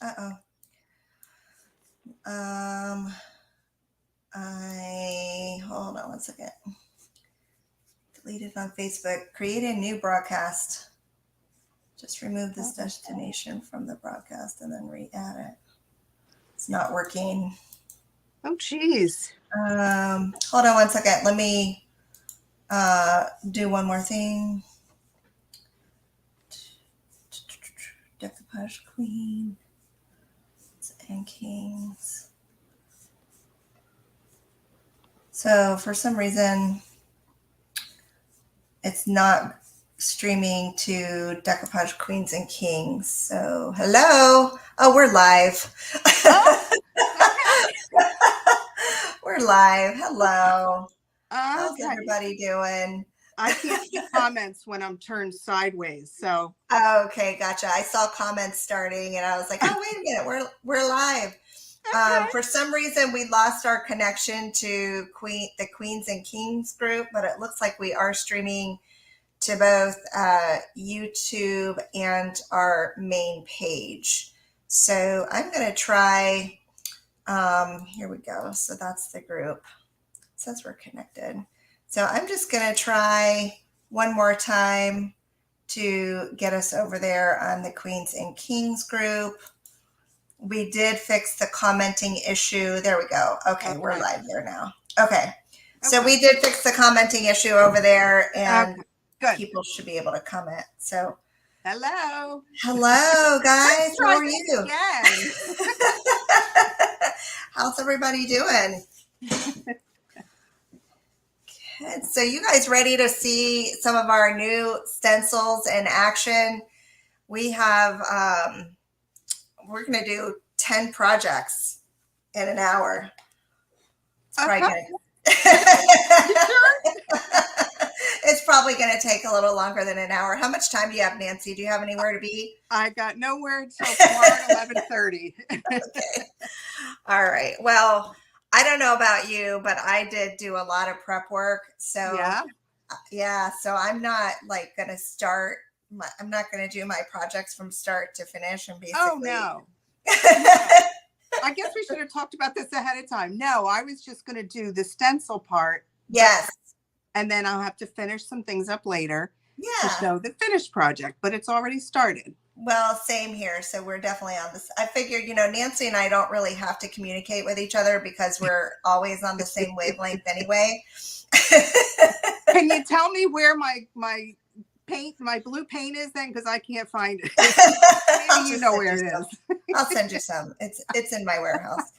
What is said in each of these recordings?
Uh-oh. Hold on one second. Deleted on Facebook. Create a new broadcast. Just remove this destination from the broadcast and then re-add it. It's not working. Oh, geez. Hold on one second. Let me do one more thing. Decoupage Queen and Kings. So for some reason, it's not streaming to Decoupage Queens and Kings. So hello. Oh, we're live. Oh, okay. We're live. Hello. How's Okay. everybody doing? I can't see comments when I'm turned sideways. So Okay, gotcha. I saw comments starting and I was like, oh, wait a minute, we're live. okay. For some reason, we lost our connection to the Queens and Kings group, but it looks like we are streaming to both YouTube and our main page. So I'm going to try, here we go. So that's the group. It says we're connected. So I'm just going to try one more time to get us over there on the Queens and Kings group. We did fix the commenting issue. There we go. Okay, we're live there now. Okay. So we did fix the commenting issue over there, and people should be able to comment. So hello guys. How are you? Again. How's everybody doing? Good. So you guys ready to see some of our new stencils in action? We have we're going to do 10 projects in an hour. It's probably going to take a little longer than an hour. How much time do you have, Nancy? Do you have anywhere to be? I got nowhere until tomorrow at 11:30. Okay. All right. Well, I don't know about you, but I did do a lot of prep work. So yeah. So I'm not like going to start. I'm not going to do my projects from start to finish and basically. Oh, no. I guess we should have talked about this ahead of time. No, I was just going to do the stencil part. Yes. And then I'll have to finish some things up later. Yeah. To show the finished project, but it's already started. Well, same here. So we're definitely on this. I figured, Nancy and I don't really have to communicate with each other because we're always on the same wavelength anyway. Can you tell me where my blue paint is then? Because I can't find it. Maybe you know where it is. I'll send you some. It's in my warehouse.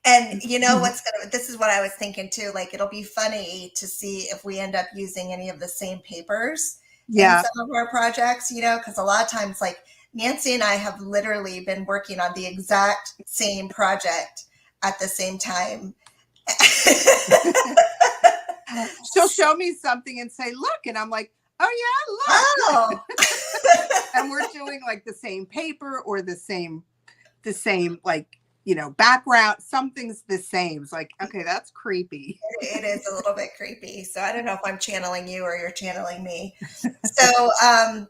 And this is what I was thinking too. Like, it'll be funny to see if we end up using any of the same papers in some of our projects, because a lot of times, like, Nancy and I have literally been working on the exact same project at the same time. She'll show me something and say, look, and I'm like, oh yeah, look. Oh. And we're doing like the same paper or the same like, background. Something's the same. It's like, okay, that's creepy. It is a little bit creepy. So I don't know if I'm channeling you or you're channeling me. So I'm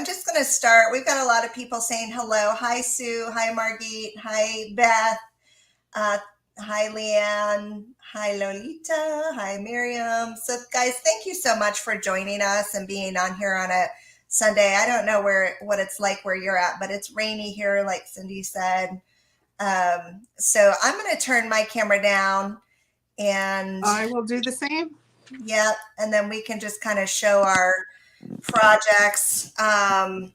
just going to start. We've got a lot of people saying hello. Hi, Sue. Hi, Margit. Hi, Beth. Hi, Leanne. Hi, Lolita. Hi, Miriam. So guys, thank you so much for joining us and being on here on a Sunday. I don't know what it's like where you're at, but it's rainy here, like Cindy said. So I'm going to turn my camera down and I will do the same. Yep. And then we can just kind of show our projects. I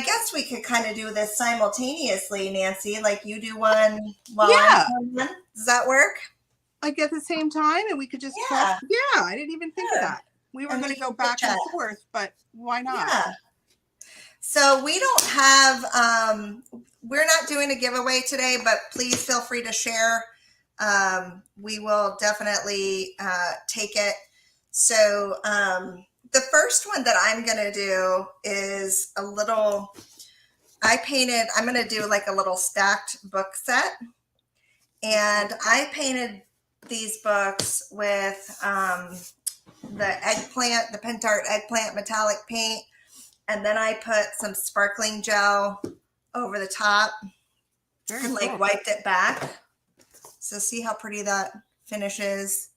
guess we could kind of do this simultaneously, Nancy, like you do one while I'm doing one. Does that work? Like at the same time, and we could just I didn't even think of that. We were going to go back and forth, but why not? Yeah. So we don't have, we're not doing a giveaway today, but please feel free to share. We will definitely take it. So the first one that I'm going to do is I'm going to do like a little stacked book set. And I painted these books with the Pentart eggplant metallic paint. And then I put some sparkling gel over the top and like wiped it back. So see how pretty that finishes.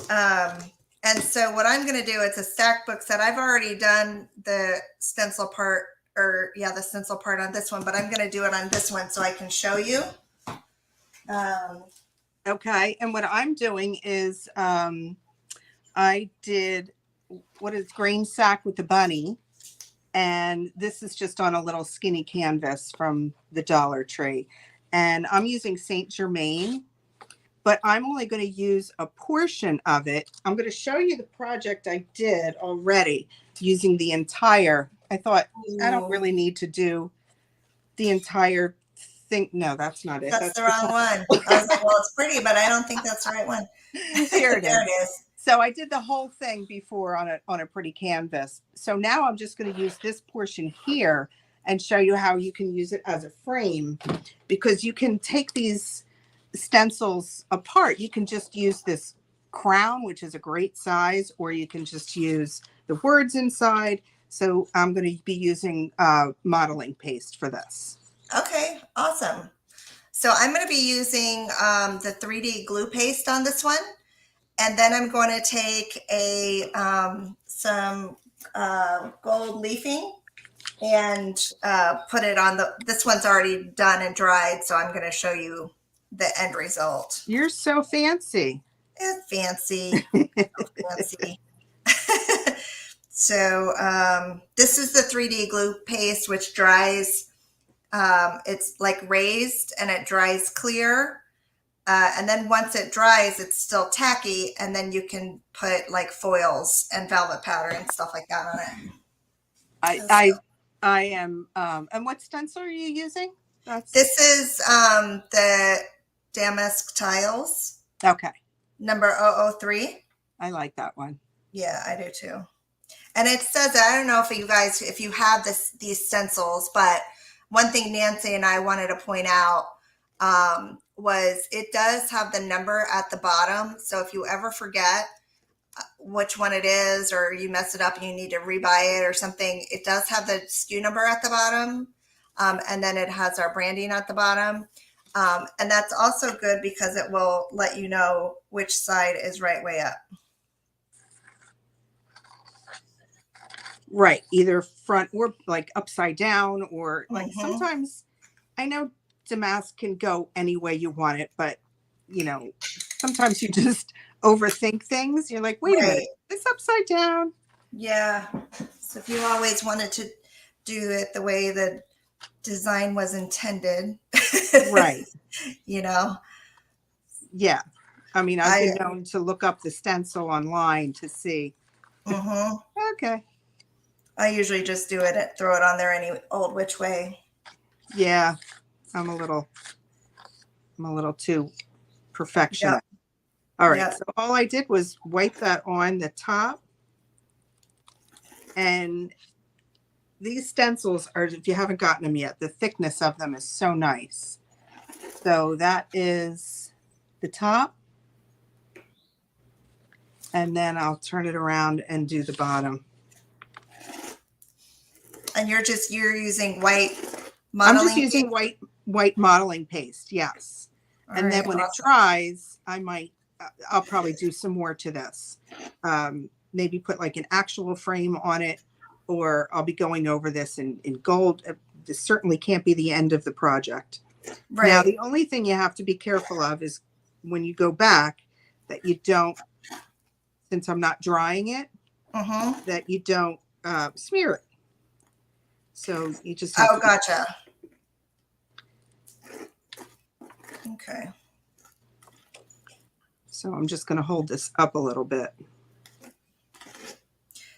And so what I'm going to do, it's a stack book set. I've already done the stencil part, the stencil part on this one, but I'm going to do it on this one so I can show you. Okay. And what I'm doing is I did what is grain sack with the bunny. And this is just on a little skinny canvas from the Dollar Tree. And I'm using Saint Germain, but I'm only going to use a portion of it. I'm going to show you the project I did already using the entire. I thought I don't really need to do the entire thing. No, that's not it. That's the wrong one. I was like, well, it's pretty, but I don't think that's the right one. Here it is. There it is. So I did the whole thing before on a pretty canvas. So now I'm just going to use this portion here and show you how you can use it as a frame, because you can take these stencils apart. You can just use this crown, which is a great size, or you can just use the words inside. So I'm going to be using modeling paste for this. Okay, awesome. So I'm going to be using the 3D glue paste on this one. And then I'm going to take some gold leafing and put it on this one's already done and dried. So I'm going to show you the end result. You're so fancy. It's fancy. Fancy. So this is the 3D glue paste, which dries. It's like raised and it dries clear. And then once it dries, it's still tacky. And then you can put like foils and velvet powder and stuff like that on it. I am. And what stencil are you using? This is the Damask Tiles. Okay. Number 003. I like that one. Yeah, I do too. And it says, I don't know if you have these stencils, but one thing Nancy and I wanted to point out was it does have the number at the bottom. So if you ever forget which one it is, or you mess it up and you need to rebuy it or something, it does have the SKU number at the bottom. And then it has our branding at the bottom. And that's also good because it will let you know which side is right way up. Right. Either front or like upside down, or like sometimes I know damask can go any way you want it, but you know, sometimes you just overthink things. You're like, wait a minute, it's upside down. Yeah. So if you always wanted to do it the way the design was intended. Right. You know? Yeah. I mean, I've been known to look up the stencil online to see. Okay. I usually just do it and throw it on there any old which way. Yeah. I'm a little too perfectionist. Yep. All right. Yep. So all I did was wipe that on the top. And these stencils are, if you haven't gotten them yet, the thickness of them is so nice. So that is the top. And then I'll turn it around and do the bottom. And you're using white modeling? I'm just using white modeling paste, yes. And then when it dries, I'll probably do some more to this. Maybe put like an actual frame on it, or I'll be going over this in gold. This certainly can't be the end of the project. Right. Now, the only thing you have to be careful of is when you go back that you don't, since I'm not drying it, that you don't smear it. So you just have to gotcha. Okay. So I'm just going to hold this up a little bit.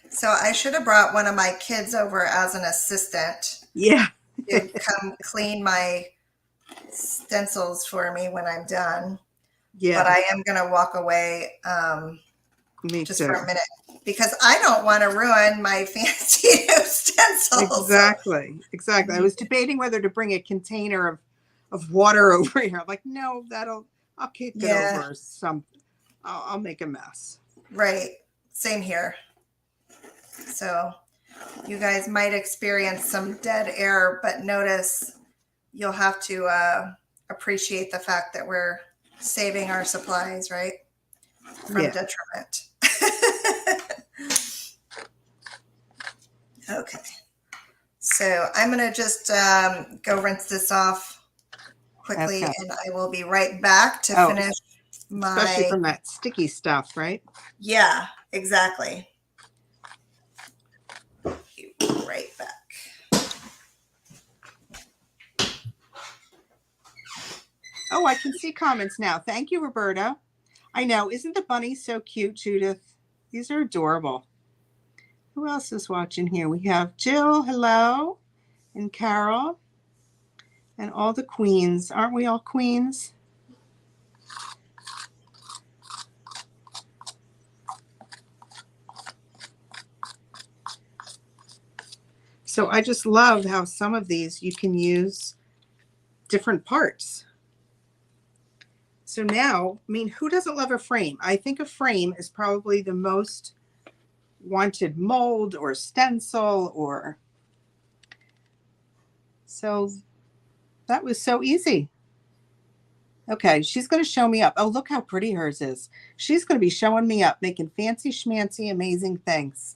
So I should have brought one of my kids over as an assistant. Yeah. To come clean my stencils for me when I'm done. Yeah. But I am going to walk away just for a minute, because I don't want to ruin my fancy new stencils. Exactly. I was debating whether to bring a container of water over here. I'm like, no, I'll kick it over I'll make a mess. Right. Same here. So, You guys might experience some dead air, but notice you'll have to appreciate the fact that we're saving our supplies, right? From detriment. Okay. So I'm going to just go rinse this off quickly, and I will be right back to finish my... Especially from that sticky stuff, right? Yeah, exactly. Be right back. Oh, I can see comments now. Thank you, Roberta. I know. Isn't the bunny so cute, Judith? These are adorable. Who else is watching here? We have Jill, hello, and Carol, and all the queens. Aren't we all queens? So I just love how some of these you can use different parts. So now, I mean, who doesn't love a frame? I think a frame is probably the most wanted mold or stencil or... So that was so easy. Okay, she's going to show me up. Oh, look how pretty hers is. She's going to be showing me up, making fancy schmancy, amazing things.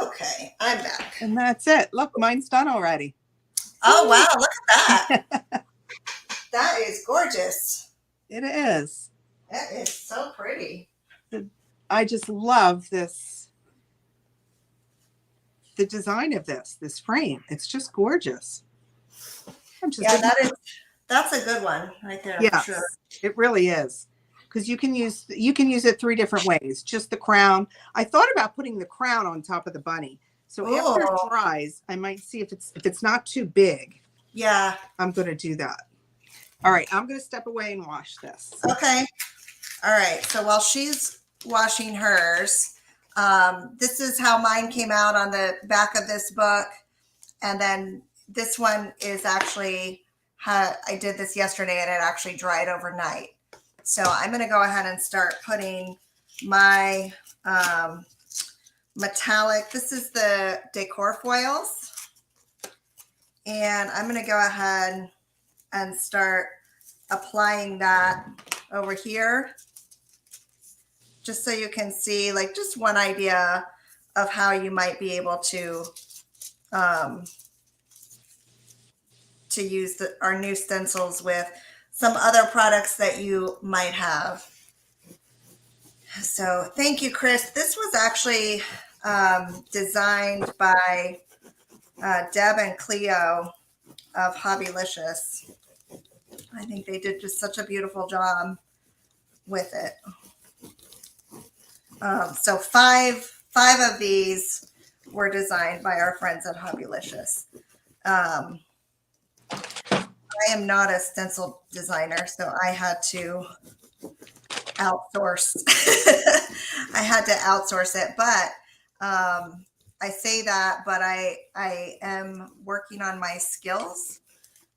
Okay, I'm back. And that's it. Look, mine's done already. Oh, wow, look at that. That is gorgeous. It is. That is so pretty. I just love this, the design of this frame. It's just gorgeous. That's a good one right there. Yes, for sure. It really is. Because you can use it 3 different ways. Just the crown. I thought about putting the crown on top of the bunny. So after it dries, I might see if it's not too big. Yeah. I'm going to do that. All right, I'm going to step away and wash this. Okay. All right. So while she's washing hers, this is how mine came out on the back of this book. And then this one is actually how I did this yesterday, and it actually dried overnight. So I'm going to go ahead and start putting my metallic. This is the decor foils. And I'm going to go ahead and start applying that over here, just so you can see like just one idea of how you might be able to use our new stencils with some other products that you might have. So thank you, Chris. This was actually designed by Deb and Cleo of Hobbylicious. I think they did just such a beautiful job with it. So five of these were designed by our friends at Hobbylicious. I am not a stencil designer, so I had to outsource. I had to outsource it, but I say that, but I am working on my skills,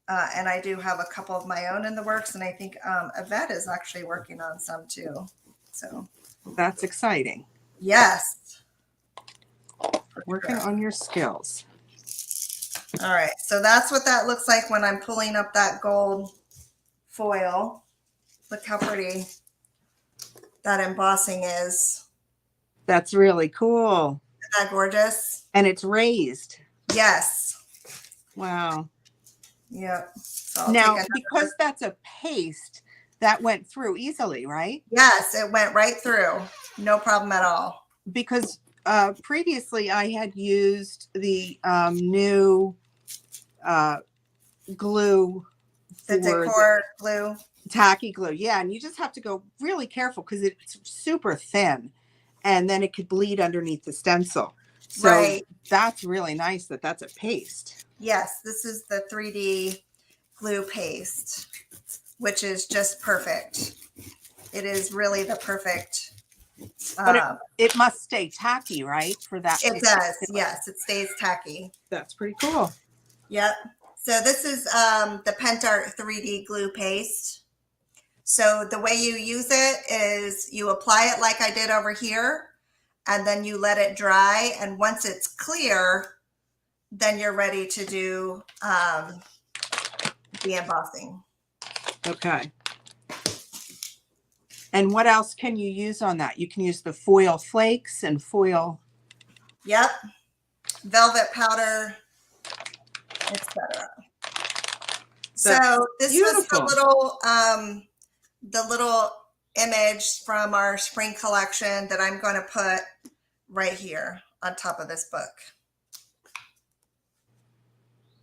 and I do have a couple of my own in the works, and I think Yvette is actually working on some too. So that's exciting. Yes. Working on your skills. All right, so that's what that looks like when I'm pulling up that gold foil. Look how pretty that embossing is. That's really cool. Isn't that gorgeous? And it's raised. Yes. Wow. Yep. So now, because that's a paste, that went through easily, right? Yes, it went right through. No problem at all. Because previously I had used the new glue. The decor glue. Tacky glue. Yeah, and you just have to go really careful because it's super thin, and then it could bleed underneath the stencil. So that's really nice that that's a paste. Yes, this is the 3D glue paste, which is just perfect. It is really the perfect. But it must stay tacky, right? For that. It does. Yes, it stays tacky. That's pretty cool. Yep. So this is the Pentart 3D glue paste. So the way you use it is you apply it like I did over here, and then you let it dry. And once it's clear, then you're ready to do the embossing. Okay. And what else can you use on that? You can use the foil flakes and foil. Yep. Velvet powder, etc. So this beautiful. was the little image from our spring collection that I'm going to put right here on top of this book.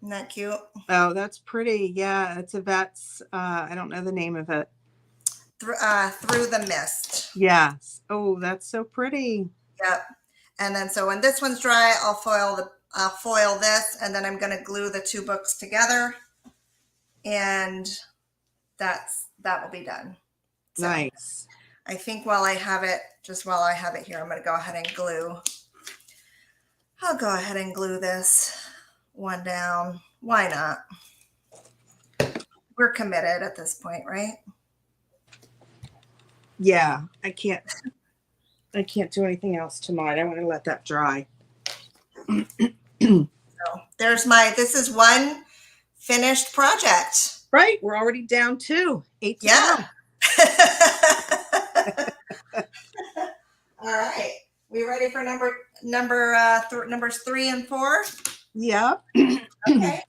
Isn't that cute? Oh, that's pretty. Yeah, it's I don't know the name of it. Through the Mist. Yes. Oh, that's so pretty. Yep. And then so when this one's dry, I'll foil this, and then I'm going to glue the two books together, and that will be done. So nice. I think while I have it here, I'm going to go ahead and glue. I'll go ahead and glue this one down. Why not? We're committed at this point, right? Yeah, I can't do anything else to mine. I want to let that dry. So this is one finished project. Right. We're already down 2. 8 to yeah. All right. We ready for numbers 3 and 4? Yep. Okay.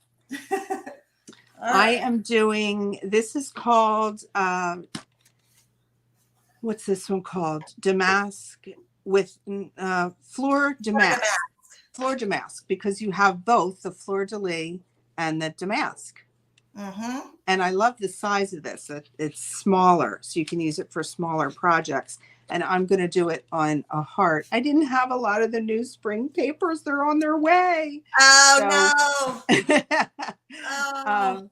I am doing, this is called, what's this one called? Damask with Fleur Damask. Fleur Damask, because you have both the Fleur de Lis and the Damask. Mm-hmm. And I love the size of this. It's smaller, so you can use it for smaller projects. And I'm going to do it on a heart. I didn't have a lot of the new spring papers. They're on their way. Oh, no. Oh.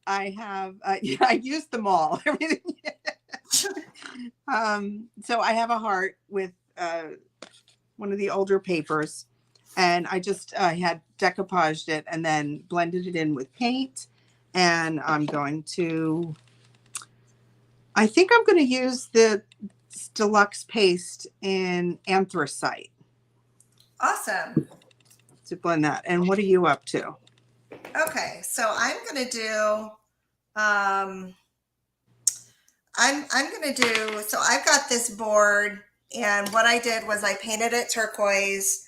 I have, I used them all. Everything. So I have a heart with one of the older papers, and I just had decoupaged it and then blended it in with paint. And I think I'm going to use the deluxe paste in anthracite. Awesome. To blend that. And what are you up to? Okay, so I'm going to do, so I've got this board, and what I did was I painted it turquoise.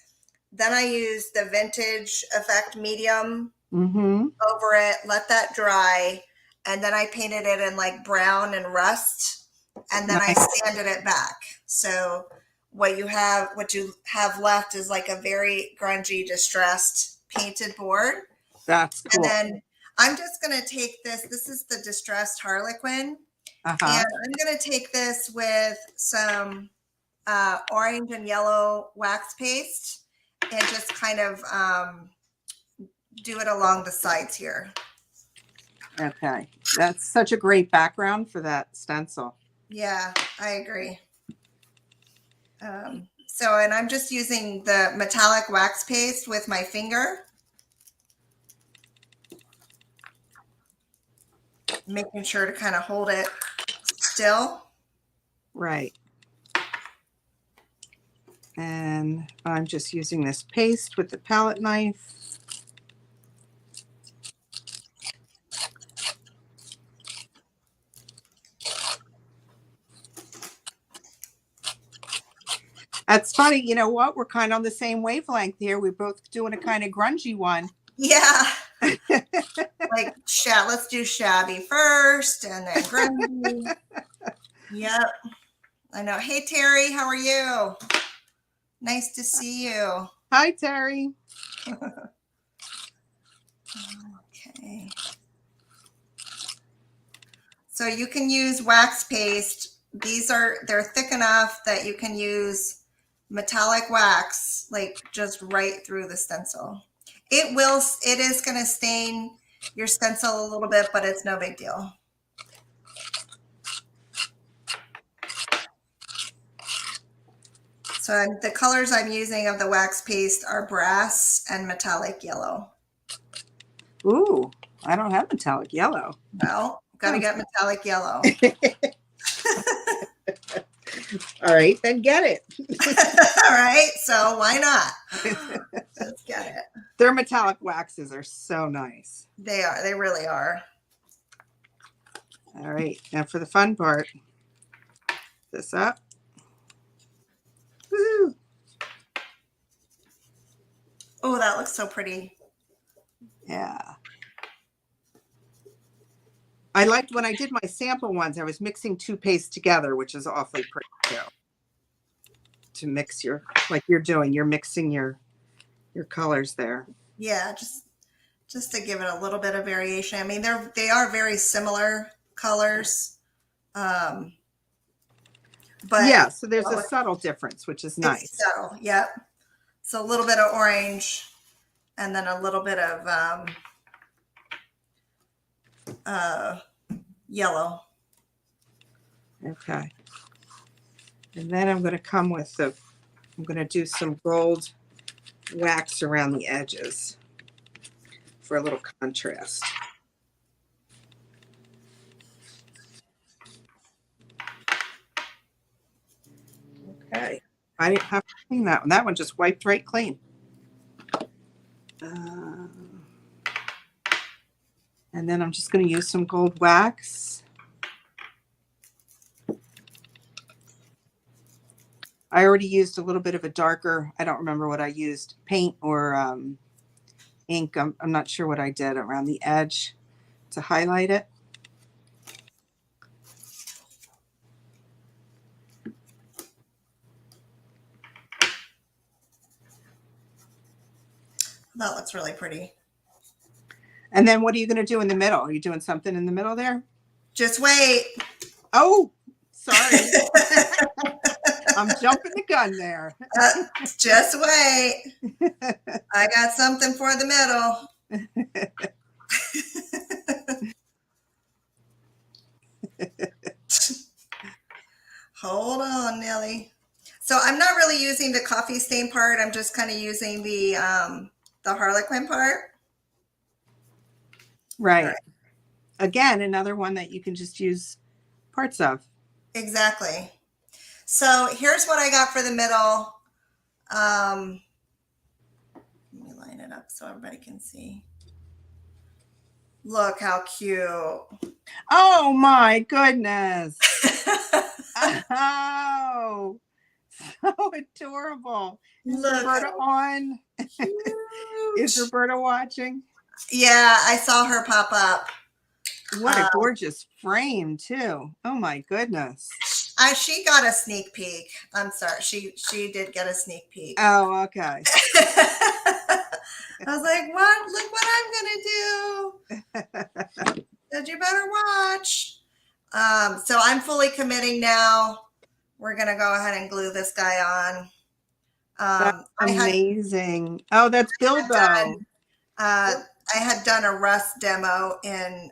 Then I used the Vintage Effect Medium over it, let that dry. And then I painted it in like brown and rust. And then I sanded it back. So what you have left is like a very grungy, distressed painted board. That's cool. And then I'm just going to take this. This is the Distressed Harlequin. And I'm going to take this with some orange and yellow wax paste and just kind of do it along the sides here. Okay. That's such a great background for that stencil. Yeah, I agree. And I'm just using the metallic wax paste with my finger. Making sure to kind of hold it still. Right. And I'm just using this paste with the palette knife. That's funny. You know what? We're kind of on the same wavelength here. We're both doing a kind of grungy one. Yeah. Like, let's do shabby first and then grungy. Yep. I know. Hey, Terry, how are you? Nice to see you. Hi, Terry. Okay. So you can use wax paste. They're thick enough that you can use metallic wax, like just right through the stencil. It is going to stain your stencil a little bit, but it's no big deal. So the colors I'm using of the wax paste are brass and metallic yellow. Ooh, I don't have metallic yellow. Well, Gotta get metallic yellow. All right, then get it. All right, so why not? Let's get it. Their metallic waxes are so nice. They are. They really are. All right, now for the fun part. This up. Woo! Oh, that looks so pretty. Yeah. I liked when I did my sample ones, I was mixing two pastes together, which is awfully pretty too. To mix your, like you're doing, you're mixing your colors there. Yeah, just to give it a little bit of variation. I mean, they are very similar colors. But yeah, so there's a subtle difference, which is nice. It's subtle, yep. So a little bit of orange and then a little bit of yellow. Okay. And then I'm going to come with I'm going to do some gold wax around the edges for a little contrast. Okay. I didn't have to clean that one. That one just wiped right clean. And then I'm just going to use some gold wax. I already used a little bit of a darker, I don't remember what I used, paint or ink. I'm not sure what I did around the edge to highlight it. That looks really pretty. And then what are you going to do in the middle? Are you doing something in the middle there? Just wait. Oh, sorry. I'm jumping the gun there. Just wait. I got something for the middle. Hold on, Nelly. So I'm not really using the coffee stain part. I'm just kind of using the Harlequin part. Right. Again, another one that you can just use parts of. Exactly. So here's what I got for the middle. Let me line it up so everybody can see. Look how cute. Oh my goodness. Oh, so adorable. Is Roberta on? Is Roberta watching? Yeah, I saw her pop up. What a gorgeous frame too. Oh my goodness. She got a sneak peek. I'm sorry. She did get a sneak peek. Oh, okay. I was like, what? Look what I'm going to do. Said you better watch. So I'm fully committing now. We're going to go ahead and glue this guy on. That's amazing. Oh, that's Bilbo. I had done a rust demo in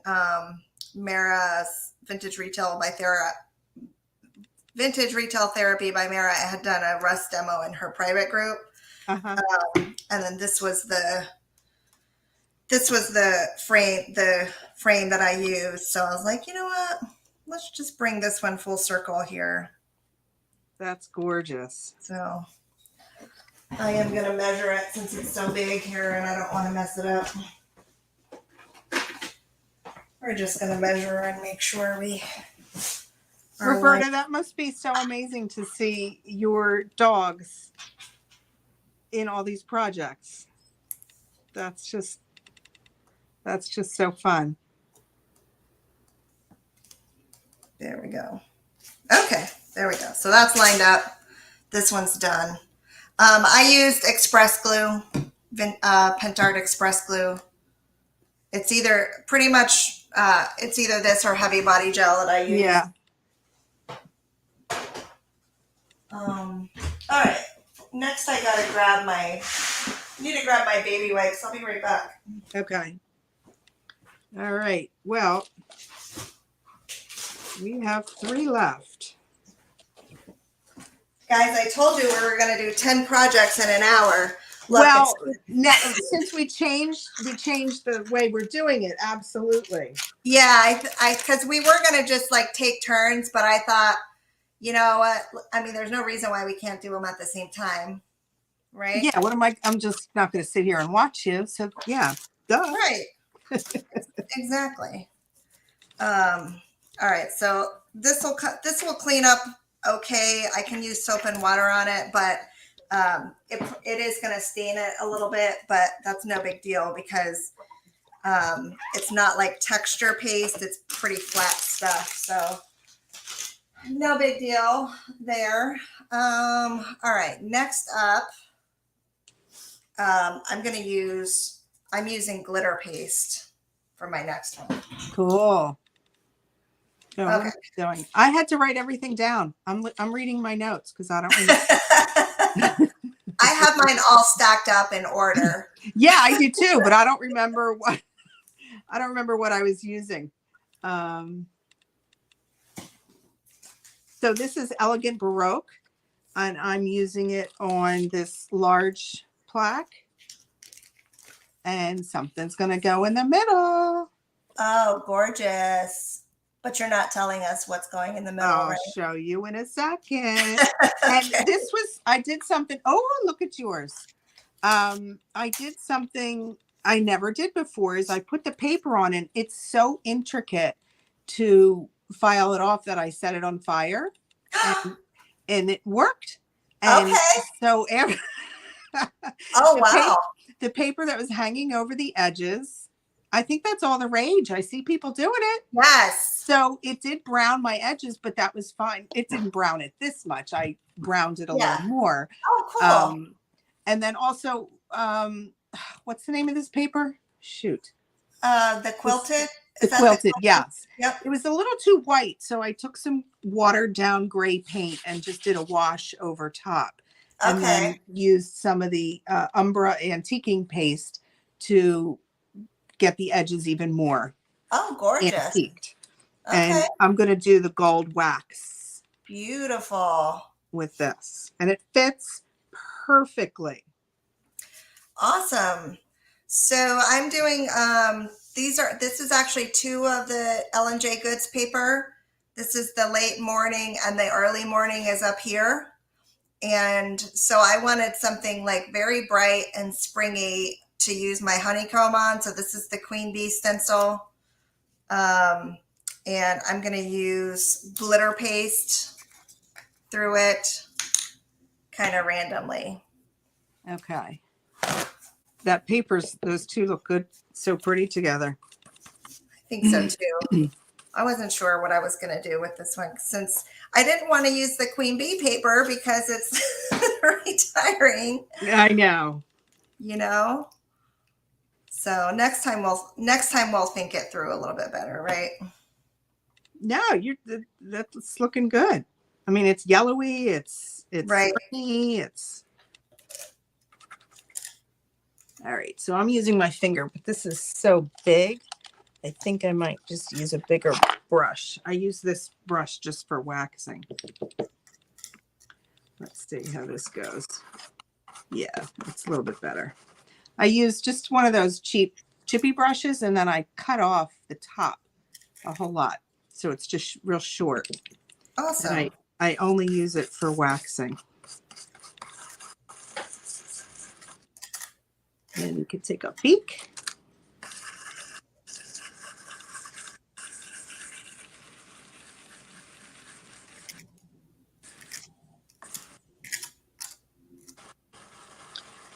Mara's Vintage Retail Therapy by Mara. I had done a rust demo in her private group. And then this was the frame that I used. So I was like, you know what? Let's just bring this one full circle here. That's gorgeous. So I am going to measure it since it's so big here and I don't want to mess it up. We're just going to measure and make sure we are Roberta, that must be so amazing to see your dogs in all these projects. That's just so fun. There we go. Okay, there we go. So that's lined up. This one's done. I used Express Glue, Pentart Express Glue. It's either pretty much, it's either this or Heavy Body Gel that I use. Yeah. All right. Next, I need to grab my baby wipes. I'll be right back. Okay. All right. Well, we have 3 left. Guys, I told you we were going to do 10 projects in an hour. Look, well, now, since we changed the way we're doing it, absolutely. Yeah, because we were gonna just like take turns, but I thought, you know what? I mean, there's no reason why we can't do them at the same time, right? Yeah, what am I? I'm just not going to sit here and watch you. So yeah, duh. Right. Exactly. All right, so this will clean up okay. I can use soap and water on it, but it is going to stain it a little bit, but that's no big deal because it's not like texture paste. It's pretty flat stuff, so no big deal there. All right, next up, I'm using glitter paste for my next one. Cool. So Okay. what am I doing? I had to write everything down. I'm reading my notes because I don't remember. I have mine all stacked up in order. Yeah, I do too, but I don't remember what I was using. So this is Elegant Baroque, and I'm using it on this large plaque. And something's going to go in the middle. Oh, gorgeous. But you're not telling us what's going in the middle, I'll right? show you in a second. Okay. And I did something. Oh, look at yours. I did something I never did before is I put the paper on and it's so intricate to file it off that I set it on fire and it worked. And Okay. so Oh, wow. the paper that was hanging over the edges, I think that's all the rage. I see people doing it. Yes. So it did brown my edges, but that was fine. It didn't brown it this much. I browned it a little more. Oh, cool. And then also, what's the name of this paper? Shoot. The quilted? The quilted, yes. Yep. It was a little too white, so I took some watered down gray paint and just did a wash over top. And then used some of the Umbra antiquing paste to get the edges even more antiqued. Okay. And I'm going to do the gold wax. Beautiful. With this. And it fits perfectly. Awesome. So I'm doing, this is actually two of the L&J Goods paper. This is the late morning and the early morning is up here. And so I wanted something like very bright and springy to use my honeycomb on. So this is the Queen Bee stencil. And I'm going to use glitter paste through it kind of randomly. Okay. That those two look good. So pretty together. I think so too. I wasn't sure what I was going to do with this one since I didn't want to use the Queen Bee paper because it's very tiring. I know. You know? So next time we'll think it through a little bit better, right? No, that's looking good. I mean, it's yellowy, it's right. Springy, all right. So I'm using my finger, but this is so big. I think I might just use a bigger brush. I use this brush just for waxing. Let's see how this goes. Yeah, it's a little bit better. I use just one of those cheap chippy brushes, and then I cut off the top a whole lot. So it's just real short. Awesome. And I only use it for waxing. And you can take a peek.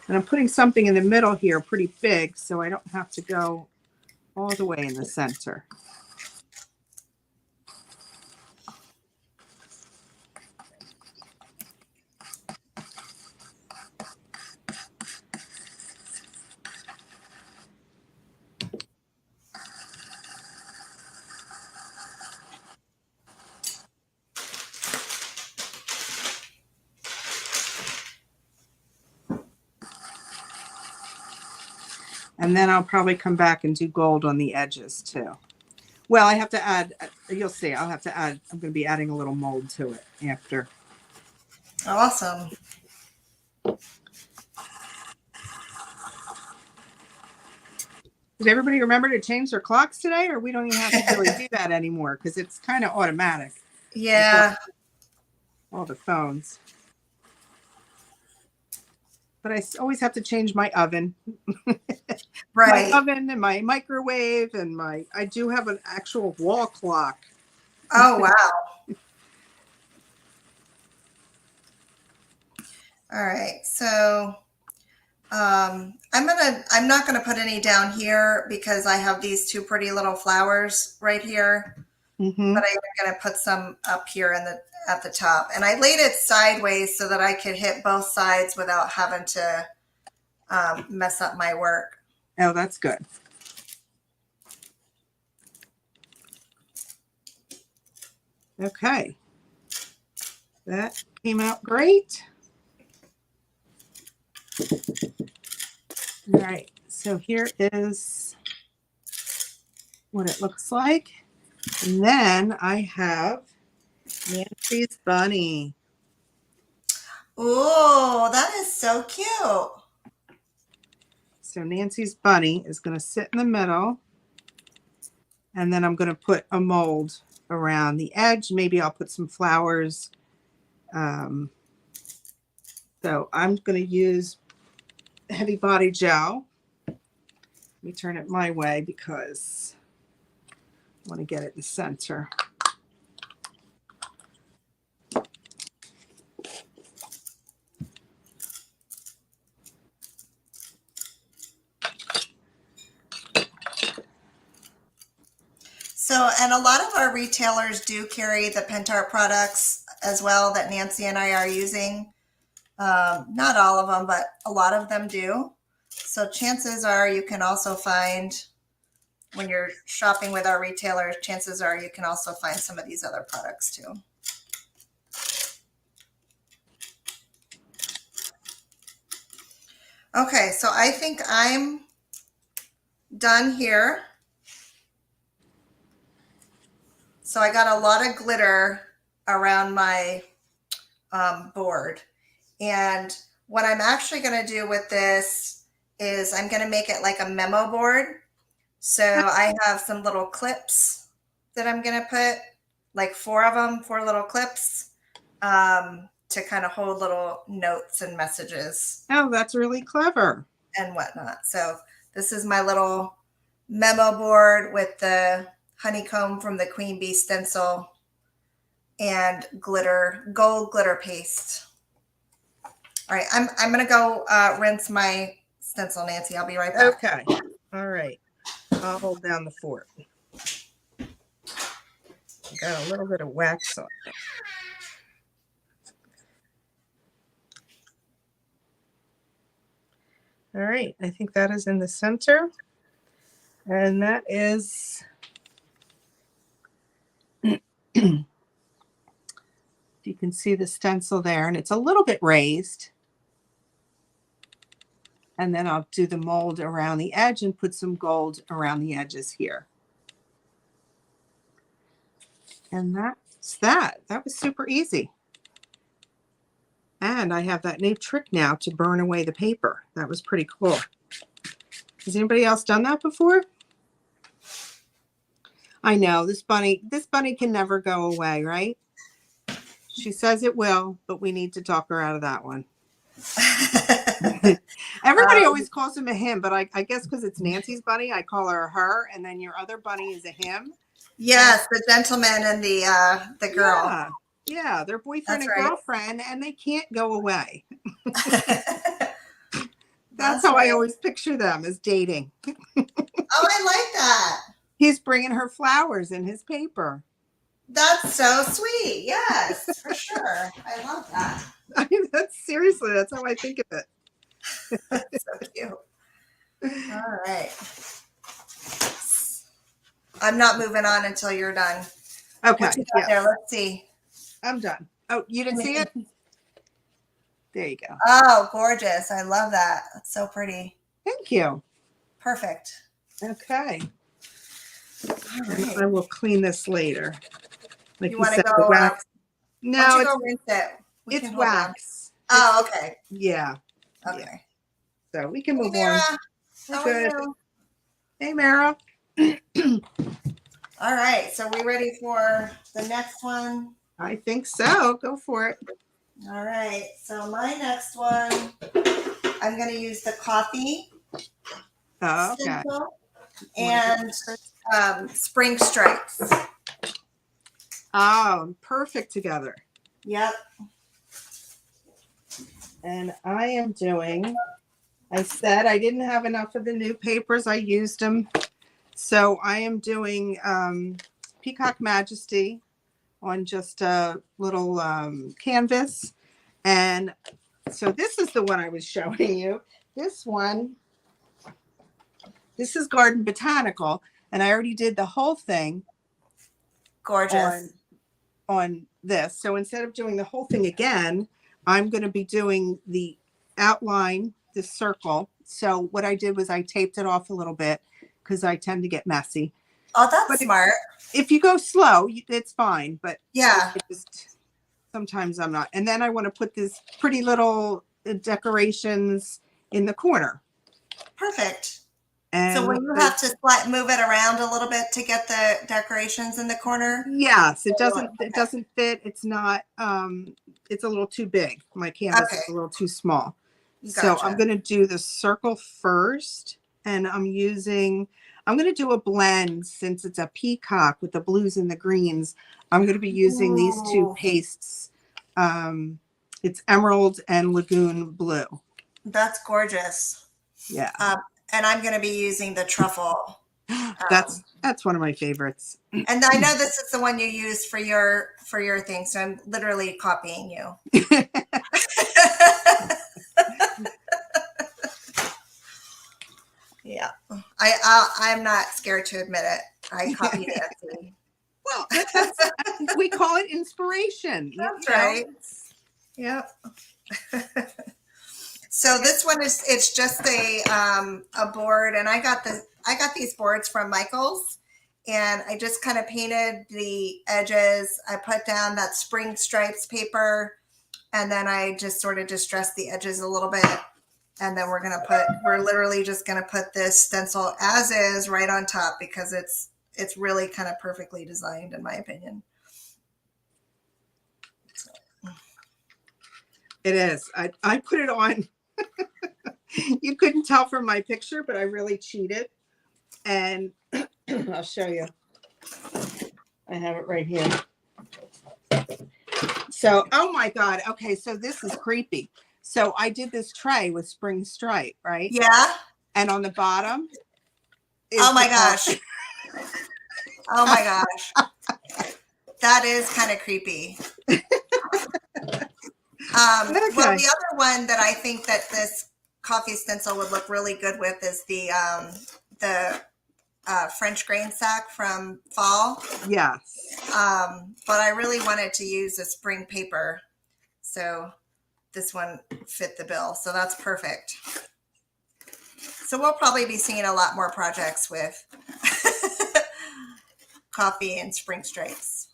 And I'm putting something in the middle here pretty big so I don't have to go all the way in the center. And then I'll probably come back and do gold on the edges too. Well, I have to add, you'll see, I'm going to be adding a little mold to it after. Awesome. Did everybody remember to change their clocks today, or we don't even have to really do that anymore because it's kind of automatic? Yeah. All the phones. But I always have to change my oven. Right. My oven and my microwave and I do have an actual wall clock. Oh, wow. All right. So I'm not gonna put any down here because I have these two pretty little flowers right here. Mm-hmm. But I'm gonna put some up here at the top. And I laid it sideways so that I could hit both sides without having to mess up my work. Oh, that's good. Okay. That came out great. All right. So here is what it looks like. And then I have Nancy's bunny. Oh, that is so cute. So Nancy's bunny is going to sit in the middle. And then I'm going to put a mold around the edge. Maybe I'll put some flowers. So I'm going to use heavy body gel. Let me turn it my way because I want to get it in the center. So, and a lot of our retailers do carry the Pentart products as well that Nancy and I are using. Not all of them, but a lot of them do. So chances are you can also find, when you're shopping with our retailers, chances are you can also find some of these other products too. Okay, so I think I'm done here. So I got a lot of glitter around my board. And what I'm actually going to do with this is I'm going to make it like a memo board. So I have some little clips that I'm going to put, like 4 of them, 4 little clips, to kind of hold little notes and messages. Oh, that's really clever. And whatnot. So this is my little memo board with the honeycomb from the Queen Bee stencil and glitter, gold glitter paste. All right, I'm gonna go rinse my stencil, Nancy. I'll be right back. Okay. All right. I'll hold down the fort. Got a little bit of wax on it. All right. I think that is in the center. And that is you can see the stencil there, and it's a little bit raised. And then I'll do the mold around the edge and put some gold around the edges here. And that's that. That was super easy. And I have that new trick now to burn away the paper. That was pretty cool. Has anybody else done that before? I know this bunny can never go away, right? She says it will, but we need to talk her out of that one. Everybody always calls him a him, but I guess because it's Nancy's bunny, I call her a her, and then your other bunny is a him. Yes, the gentleman and the girl. Yeah, they're boyfriend and girlfriend, and they can't go away. That's how I always picture them, as dating. Oh, I like that. He's bringing her flowers in his paper. That's so sweet. Yes, for sure. I love that. I mean, seriously, that's how I think of it. That's so cute. All right. I'm not moving on until you're done. Okay. What you got there? Let's see. I'm done. Oh, you didn't see it? There you go. Oh, gorgeous. I love that. That's so pretty. Thank you. Perfect. Okay. All right. I will clean this later. Like you want to go wax? No, go rinse it. It's wax. Oh, okay. Yeah. Okay. Yeah. So we can move on. How are you? Hey, Mara. All right, so we ready for the next one? I think so. Go for it. All right, so my next one, I'm going to use the coffee Okay. stencil and spring stripes. Oh, perfect together. Yep. And I am doing, I said I didn't have enough of the new papers. I used them. So I am doing Peacock Majesty on just a little canvas. And so this is the one I was showing you. This one, this is Garden Botanical. And I already did the whole thing. Gorgeous. On this. So instead of doing the whole thing again, I'm going to be doing the outline, the circle. So what I did was I taped it off a little bit because I tend to get messy. Oh, that's smart. If you go slow, it's fine. But yeah, sometimes I'm not. And then I want to put this pretty little decorations in the corner. Perfect. And so will you have to move it around a little bit to get the decorations in the corner? Yes, it doesn't fit. It's not it's a little too big. My canvas is a little too small. Gotcha. So I'm going to do the circle first, and I'm going to do a blend since it's a peacock with the blues and the greens. I'm going to be using these two pastes. It's emerald and lagoon blue. That's gorgeous. Yeah. And I'm going to be using the truffle. That's one of my favorites. And I know this is the one you use for your thing, so I'm literally copying you. Yeah, I'm not scared to admit it. I copied Nancy. Well, we call it inspiration. That's right. Yep. So this one it's just a board, and I got these boards from Michael's, and I just kind of painted the edges. I put down that spring stripes paper, and then I just sort of distressed the edges a little bit. And then we're literally just gonna put this stencil as is right on top because it's really kind of perfectly designed in my opinion. It is. I put it on. You couldn't tell from my picture, but I really cheated. And I'll show you. I have it right here. So, oh my God. Okay, so this is creepy. So I did this tray with spring stripe, right? Yeah. And on the bottom. Oh my gosh. Oh my gosh. That is kind of creepy. Well, the other one that I think that this coffee stencil would look really good with is the French grain sack from fall. Yes. But I really wanted to use a spring paper. So this one fit the bill. So that's perfect. So we'll probably be seeing a lot more projects with coffee and spring stripes.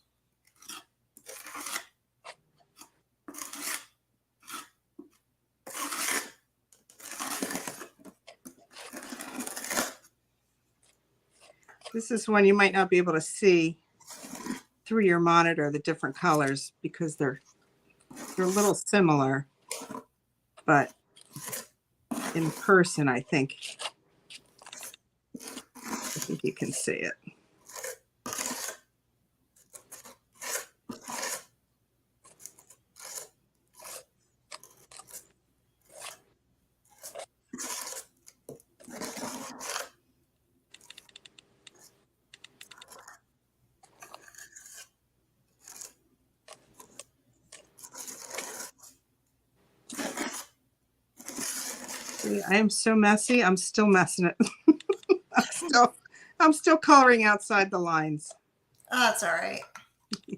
This is one you might not be able to see through your monitor, the different colors, because they're a little similar, but in person, I think you can see it. I am so messy. I'm still messing it. I'm still coloring outside the lines. Oh, that's all right.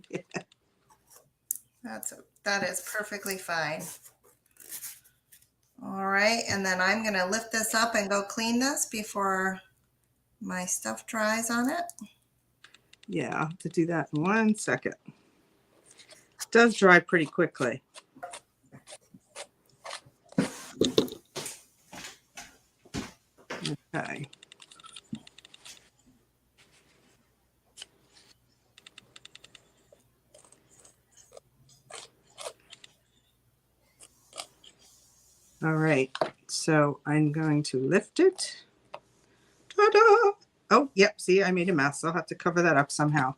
Yeah. That is perfectly fine. All right, and then I'm going to lift this up and go clean this before my stuff dries on it. Yeah, I'll have to do that in 1 second. It does dry pretty quickly. Okay. All right, so I'm going to lift it. Ta-da! Oh, yep, see, I made a mess. I'll have to cover that up somehow.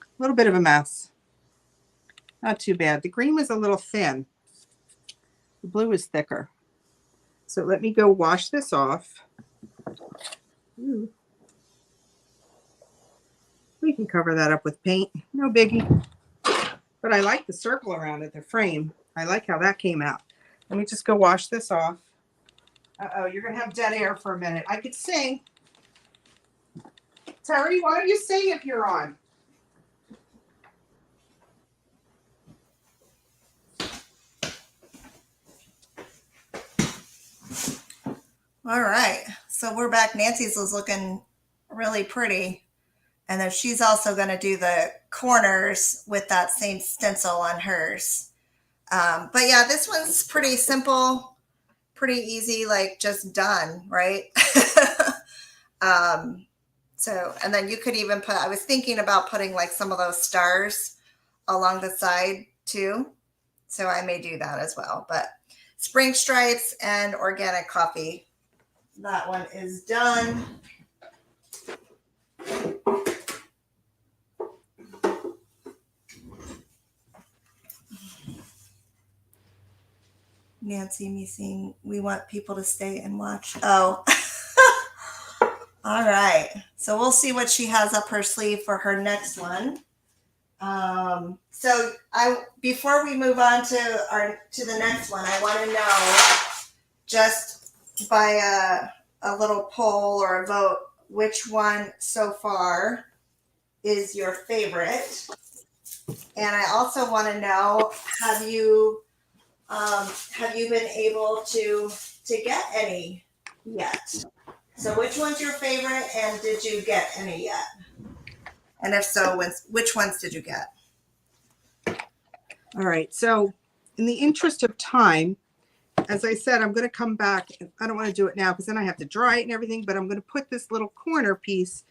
A little bit of a mess. Not too bad. The green was a little thin. The blue is thicker. So let me go wash this off. Ooh. We can cover that up with paint. No biggie. But I like the circle around it, the frame. I like how that came out. Let me just go wash this off. Uh-oh, you're going to have dead air for a minute. I could sing. Terry, why don't you sing if you're on? All right, so we're back. Nancy's was looking really pretty. And then she's also going to do the corners with that same stencil on hers. But yeah, this one's pretty simple, pretty easy, like just done, right? So, and then you could even put, I was thinking about putting like some of those stars along the side too. So I may do that as well. But spring stripes and organic coffee. That one is done. Nancy, me seeing, we want people to stay and watch. Oh, all right. So we'll see what she has up her sleeve for her next one. So before we move on to the next one, I want to know, just by a little poll or a vote, which one so far is your favorite? And I also want to know, have you been able to get any yet? So which one's your favorite, and did you get any yet? And if so, which ones did you get? All right, so in the interest of time, as I said, I'm going to come back. I don't want to do it now because then I have to dry it and everything, but I'm going to put this little corner piece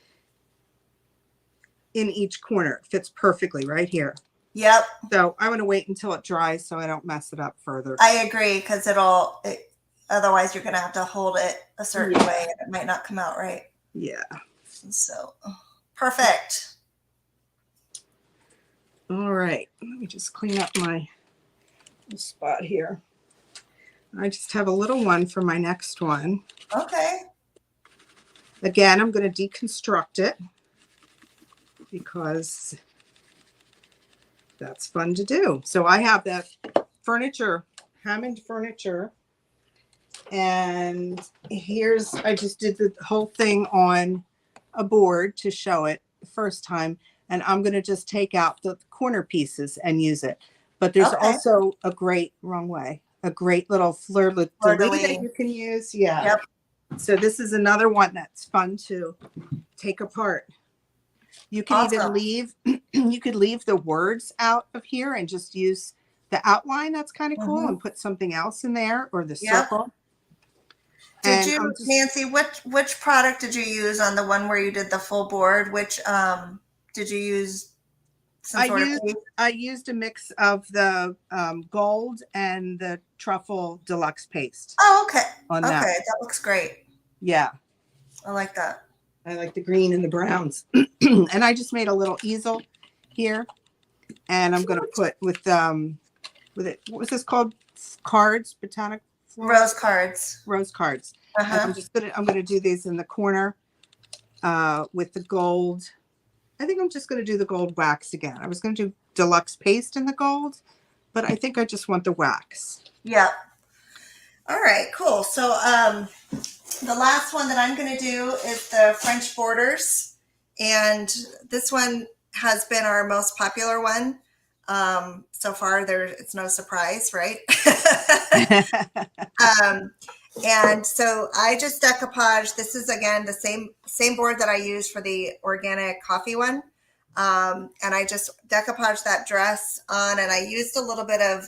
in each corner. It fits perfectly right here. Yep. So I want to wait until it dries so I don't mess it up further. I agree, because otherwise you're going to have to hold it a certain way and it might not come out right. Yeah. So perfect. All right. Let me just clean up my spot here. I just have a little one for my next one. Okay. Again, I'm going to deconstruct it because that's fun to do. So I have that furniture, Hammond furniture. And I just did the whole thing on a board to show it the first time. And I'm going to just take out the corner pieces and use it. But there's also a great little fleur-de-lis that you can use. Yeah. Yep. So this is another one that's fun to take apart. You can even leave the words out of here and just use the outline. That's kind of cool, and put something else in there, or the circle. Nancy, which product did you use on the one where you did the full board? Which did you use? I used a mix of the gold and the truffle deluxe paste. Oh, okay. That looks great. Yeah. I like that. I like the green and the browns. And I just made a little easel here. And I'm going to put with it, what was this called? Cards, botanic florals? Rose cards. I'm going to do these in the corner with the gold. I think I'm just going to do the gold wax again. I was going to do deluxe paste in the gold, but I think I just want the wax. Yeah. All right, cool. So the last one that I'm going to do is the French borders. And this one has been our most popular one. So far, it's no surprise, right? And so I just decoupage. This is, again, the same board that I used for the organic coffee one. And I just decoupage that dress on, and I used a little bit of,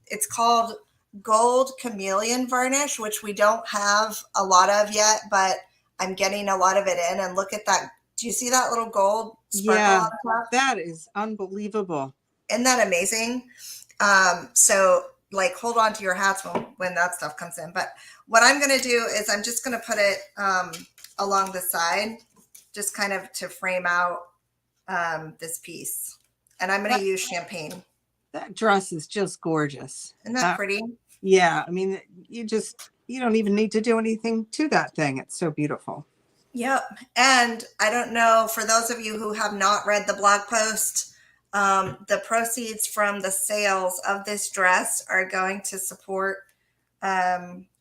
it's called Gold Chameleon Varnish, which we don't have a lot of yet, but I'm getting a lot of it in. And look at that. Do you see that little gold sparkle on top? That is unbelievable. Isn't that amazing? So like hold on to your hats when that stuff comes in. But what I'm going to do is I'm just going to put it along the side, just kind of to frame out this piece. And I'm going to use champagne. That dress is just gorgeous. Isn't that pretty? Yeah. I mean, you don't even need to do anything to that thing. It's so beautiful. Yep. And I don't know, for those of you who have not read the blog post, the proceeds from the sales of this dress are going to support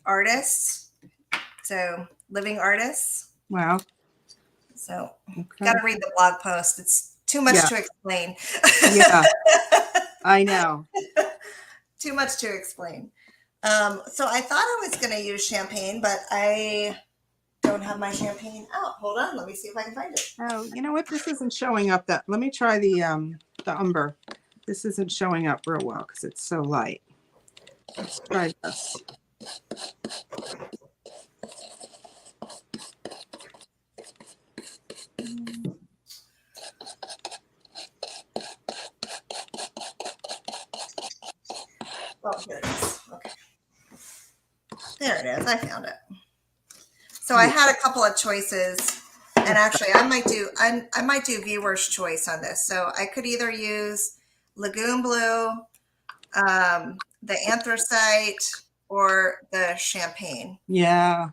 artists. So living artists. Wow. So got to read the blog post. It's too much to explain. Yeah. I know. Too much to explain. So I thought I was going to use champagne, but I don't have my champagne out. Hold on. Let me see if I can find it. Oh, you know what? This isn't showing up that. Let me try the umber. This isn't showing up real well because it's so light. Let's try this. Oh, here it is. Okay. There it is. I found it. So I had a couple of choices, and actually I might do viewer's choice on this. So I could either use Lagoon Blue, the Anthracite, or the Champagne. Yeah.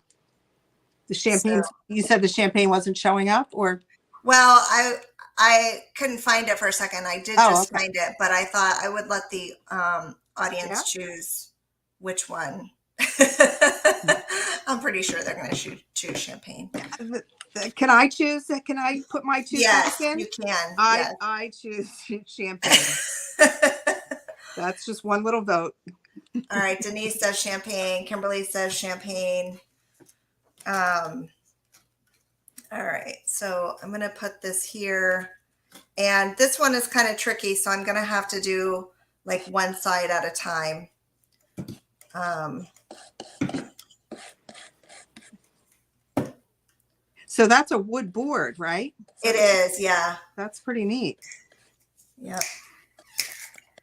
The champagne. So, you said the champagne wasn't showing up, or? Well, I couldn't find it for a second. I did find it, but I thought I would let the audience choose which one. I'm pretty sure they're going to choose champagne. Can I choose? Can I put my 2 cents in? You can. I choose champagne. That's just one little vote. All right. Denise says champagne. Kimberly says champagne. All right. So I'm going to put this here. And this one is kind of tricky, so I'm going to have to do like one side at a time. So that's a wood board, right? It is, yeah. That's pretty neat. Yep.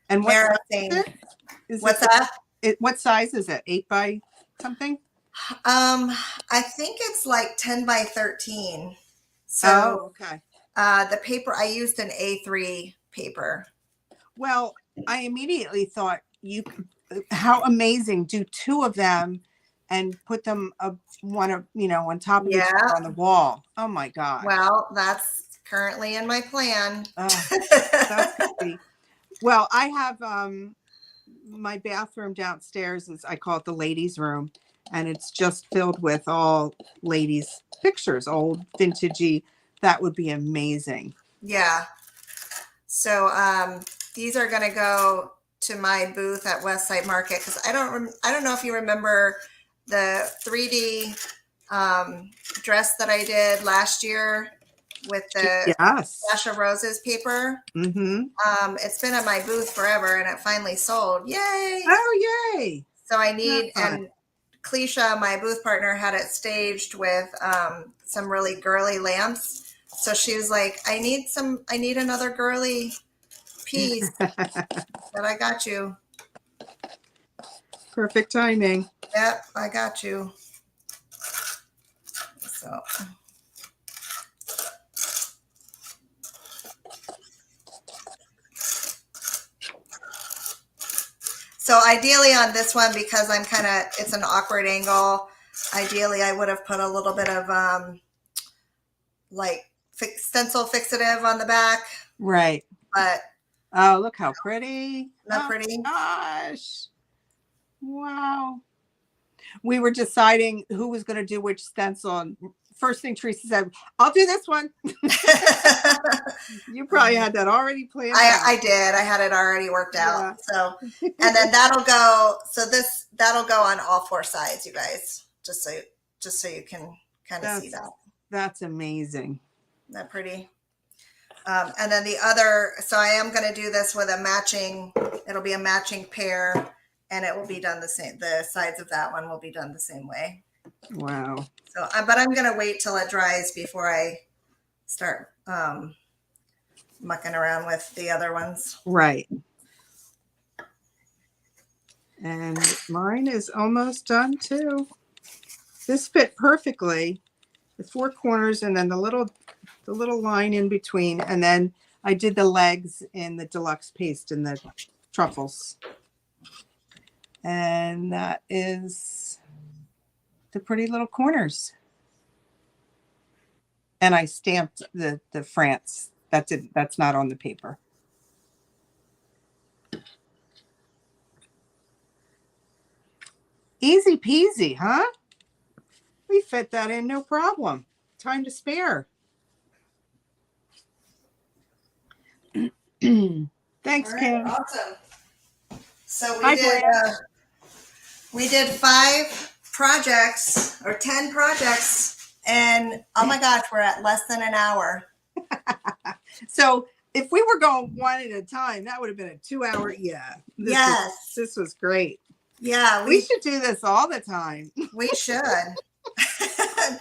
And what size is it? 8 by something? I think it's like 10 by 13. So okay. The paper, I used an A3 paper. Well, I immediately thought, how amazing, do 2 of them and put them on top of each other on the wall. Oh my God. Well, that's currently in my plan. That's crazy. Well, I have my bathroom downstairs I call it the ladies' room, and it's just filled with all ladies' pictures, old vintagey. That would be amazing. Yeah. So these are going to go to my booth at Westside Market, because I don't know if you remember the 3D dress that I did last year with the Dash of Roses paper. Mm-hmm. It's been at my booth forever, and it finally sold. Yay! Oh, yay! So I need, and Cleisha, my booth partner, had it staged with some really girly lamps. So she was like, I need another girly piece. But I got you. Perfect timing. Yep, I got you. So ideally on this one, because it's an awkward angle, ideally I would have put a little bit of like stencil fixative on the back. Right. But oh, look how pretty. Not pretty. Gosh. Wow. We were deciding who was going to do which stencil. And first thing Teresa said, I'll do this one. You probably had that already planned out. I did. I had it already worked out. So, and then that'll go on all 4 sides, you guys, just so you can kind of see that. That's amazing. Isn't that pretty? And then the other, so I am going to do this with it'll be a matching pair, and it will be done the same. The sides of that one will be done the same way. Wow. So, but I'm going to wait till it dries before I start mucking around with the other ones. Right. And mine is almost done too. This fit perfectly. The 4 corners and then the little line in between. And then I did the legs in the deluxe paste and the truffles. And that is the pretty little corners. And I stamped the France. That's not on the paper. Easy peasy, huh? We fit that in, no problem. Time to spare. Thanks, All right, Kim. awesome. So Hi, we did 5 projects or 10 projects, and oh my gosh, we're at less than an hour. So if we were going one at a time, that would have been a 2-hour. Yeah. This was great. Yeah, we should do this all the time. We should.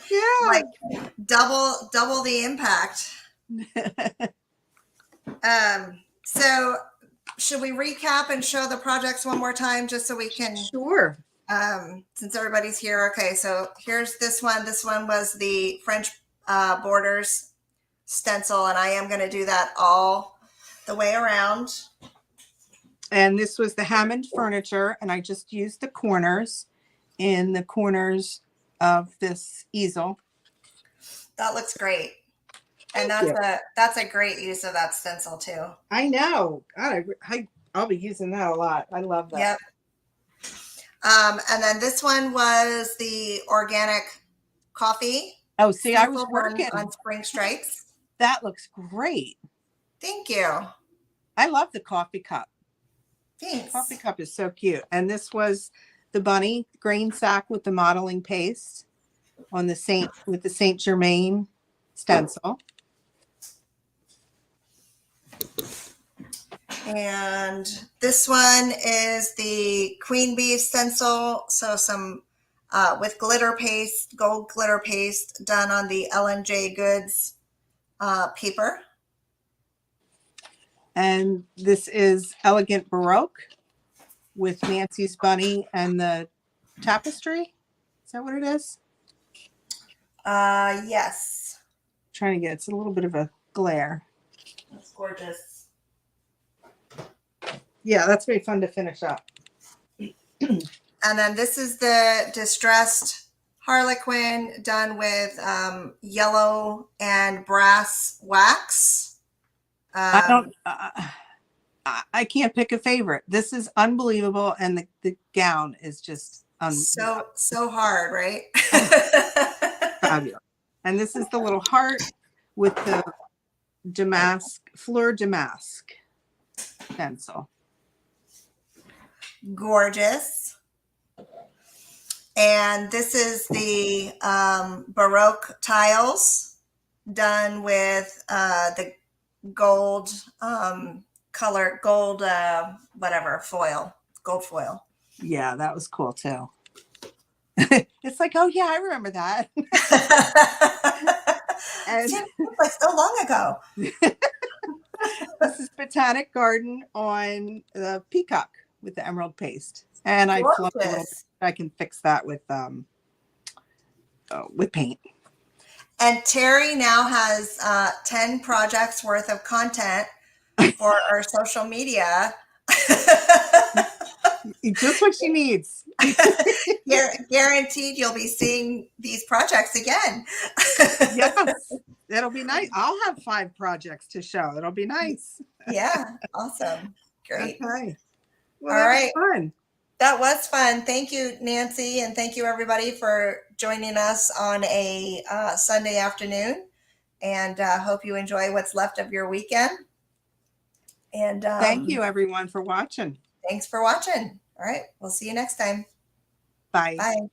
Yeah. Like double the impact. So should we recap and show the projects one more time just so we can? Sure. Since everybody's here. Okay, so here's this one. This one was the French borders stencil, and I am going to do that all the way around. And this was the Hammond furniture, and I just used the corners in the corners of this easel. That looks great. And that's a great use of that stencil too. I know. God, I'll be using that a lot. I love that. Yep. And then this one was the organic coffee. Oh, see, I was working on spring stripes. That looks great. Thank you. I love the coffee cup. Thanks. The coffee cup is so cute. And this was the bunny grain sack with the modeling paste on the Saint Germain stencil. And this one is the Queen Bee stencil. So some with glitter paste, gold glitter paste done on the L&J Goods paper. And this is Elegant Baroque with Nancy's bunny and the tapestry. Is that what it is? Yes. I'm trying to get, it's a little bit of a glare. That's gorgeous. Yeah, that's very fun to finish up. And then this is the distressed Harlequin done with yellow and brass wax. I can't pick a favorite. This is unbelievable, and the gown is just so hard, right? Fabulous. And this is the little heart with the fleur damask pencil. Gorgeous. And this is the Baroque tiles done with the gold color, gold foil. Yeah, that was cool too. It's like, oh yeah, I remember that. And like so long ago. This is Botanic Garden on the peacock with the emerald paste. And I fluffed a little. I can fix that with paint. And Terry now has 10 projects worth of content for our social media. Just what she needs. Guaranteed you'll be seeing these projects again. Yes, it'll be nice. I'll have 5 projects to show. It'll be nice. Yeah, awesome. Great. Okay. Well, all right. Fun. That was fun. Thank you, Nancy, and thank you everybody for joining us on a Sunday afternoon. And hope you enjoy what's left of your weekend. And thank you, everyone, for watching. Thanks for watching. All right. We'll see you next time. Bye. Bye.